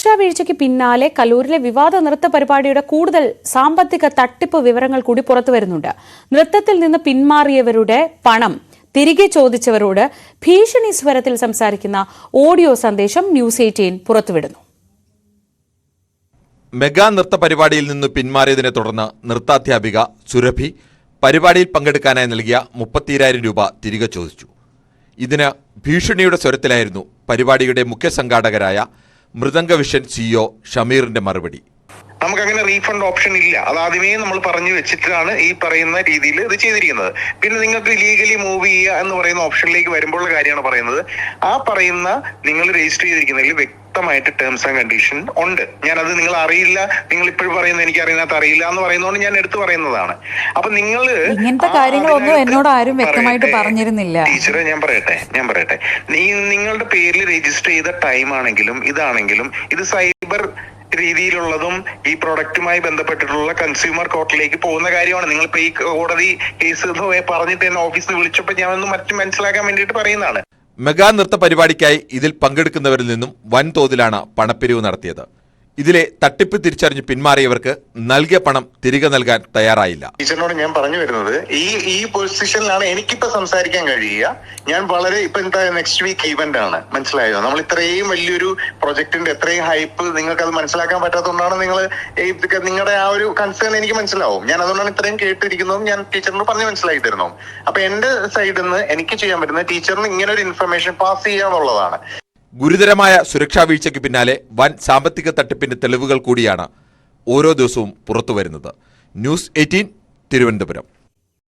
സുരക്ഷാ വീഴ്ചയ്ക്ക് പിന്നാലെ കലൂരിലെ വിവാദ നൃത്ത പരിപാടിയുടെ കൂടുതൽ സാമ്പത്തിക തട്ടിപ്പ് വിവരങ്ങൾ കൂടി പുറത്തുവരുന്നുണ്ട്. നൃത്തത്തിൽ നിന്ന് പിന്മാറിയവരുടെ പണം തിരികെ ചോദിച്ചവരോട് ഭീഷണി സ്വരത്തിൽ സംസാരിക്കുന്ന ഓഡിയോ സന്ദേശം ന്യൂസ് 18 പുറത്തുവിടുന്നു. മെഗാ നൃത്ത പരിപാടിയിൽ നിന്ന് പിന്മാറിയതിനെ തുടർന്ന് നൃത്താധ്യാപിക സുരഭി പരിപാടിയിൽ പങ്കെടുക്കാനായി നൽകിയ 32,000 രൂപ തിരികെ ചോദിച്ചു. ഇതിന് ഭീഷണിയുടെ സ്വരത്തിലായിരുന്നു പരിപാടിയുടെ മുഖ്യ സംഘാടകരായ മൃദംഗ വിഷൻ CEO ഷമീറിന്റെ മറുപടി. നമുക്കങ്ങനെ റീഫണ്ട് ഓപ്ഷൻ ഇല്ല. അത് ആദ്യമേ നമ്മൾ പറഞ്ഞു വെച്ചിട്ടാണ് ഈ പറയുന്ന രീതിയിൽ ഇത് ചെയ്തിരിക്കുന്നത്. പിന്നെ നിങ്ങൾക്ക് ലീഗലി മൂവ് ചെയ്യുക എന്ന് പറയുന്ന ഓപ്ഷനിലേക്ക് വരുമ്പോഴുള്ള കാര്യമാണ് പറയുന്നത്. ആ പറയുന്ന നിങ്ങൾ രജിസ്റ്റർ ചെയ്തിരിക്കുന്നതിൽ വ്യക്തമായിട്ട് ടേംസ് ആൻഡ് കണ്ടീഷൻ ഉണ്ട്. ഞാനത് നിങ്ങൾ അറിയില്ല, നിങ്ങൾ ഇപ്പോഴും പറയുന്നത് എനിക്ക് അറിയാത്ത അറിയില്ല എന്ന് പറയുന്നതുകൊണ്ട് ഞാൻ എടുത്തു പറയുന്നതാണ്. അപ്പൊ നിങ്ങൾ ഇങ്ങനത്തെ കാര്യങ്ങളൊന്നും എന്നോട് ആരും വ്യക്തമായിട്ട് പറഞ്ഞിരുന്നില്ല. ടീച്ചറെ ഞാൻ പറയട്ടെ നിങ്ങളുടെ പേരിൽ രജിസ്റ്റർ ചെയ്ത ടൈം ആണെങ്കിലും ഇതാണെങ്കിലും ഇത് സൈബർ രീതിയിലുള്ളതും ഈ പ്രൊഡക്റ്റുമായി ബന്ധപ്പെട്ടിട്ടുള്ള കൺസ്യൂമർ കോർട്ടിലേക്ക് പോകുന്ന കാര്യമാണ്. നിങ്ങളിപ്പോ ഈ കോടതി കേസ് പറഞ്ഞിട്ട് എന്നെ ഓഫീസിൽ വിളിച്ചപ്പോൾ ഞാൻ ഒന്ന് മനസ്സിലാക്കാൻ വേണ്ടിയിട്ട് പറയുന്നതാണ്. മെഗാ നൃത്ത പരിപാടിക്കായി ഇതിൽ പങ്കെടുക്കുന്നവരിൽ നിന്നും വൻതോതിലാണ് പണപ്പിരിവ് നടത്തിയത്. ഇതിലെ തട്ടിപ്പ് തിരിച്ചറിഞ്ഞ് പിന്മാറിയവർക്ക് നൽകിയ പണം തിരികെ നൽകാൻ തയ്യാറായില്ല. ടീച്ചറിനോട് ഞാൻ പറഞ്ഞു വരുന്നത് ഈ പൊസിഷനിലാണ് എനിക്കിപ്പോ സംസാരിക്കാൻ കഴിയുക. ഞാൻ വളരെ ഇപ്പൊ എന്താ നെക്സ്റ്റ് വീക്ക് ഈവന്റ് ആണ്, മനസ്സിലായോ? നമ്മൾ ഇത്രയും വലിയൊരു പ്രൊജക്ടിന്റെ എത്രയും ഹൈപ്പ് നിങ്ങൾക്ക് അത് മനസ്സിലാക്കാൻ പറ്റാത്തതുകൊണ്ടാണ് നിങ്ങളുടെ ആ ഒരു കൺസേൺ എനിക്ക് മനസ്സിലാവും. ഞാൻ അതുകൊണ്ടാണ് ഇത്രയും കേട്ടിരിക്കുന്നതും ഞാൻ ടീച്ചറിനോട് പറഞ്ഞ് മനസ്സിലാക്കി തരുന്നു. അപ്പൊ എന്റെ സൈഡിൽ നിന്ന് എനിക്ക് ചെയ്യാൻ പറ്റുന്നത് ടീച്ചറിന് ഇങ്ങനെ ഒരു ഇൻഫർമേഷൻ പാസ് ചെയ്യാന്നുള്ളതാണ്. ഗുരുതരമായ സുരക്ഷാ വീഴ്ചയ്ക്ക് പിന്നാലെ വൻ സാമ്പത്തിക തട്ടിപ്പിന്റെ തെളിവുകൾ കൂടിയാണ് ഓരോ ദിവസവും പുറത്തുവരുന്നത്. ന്യൂസ് 18 തിരുവനന്തപുരം.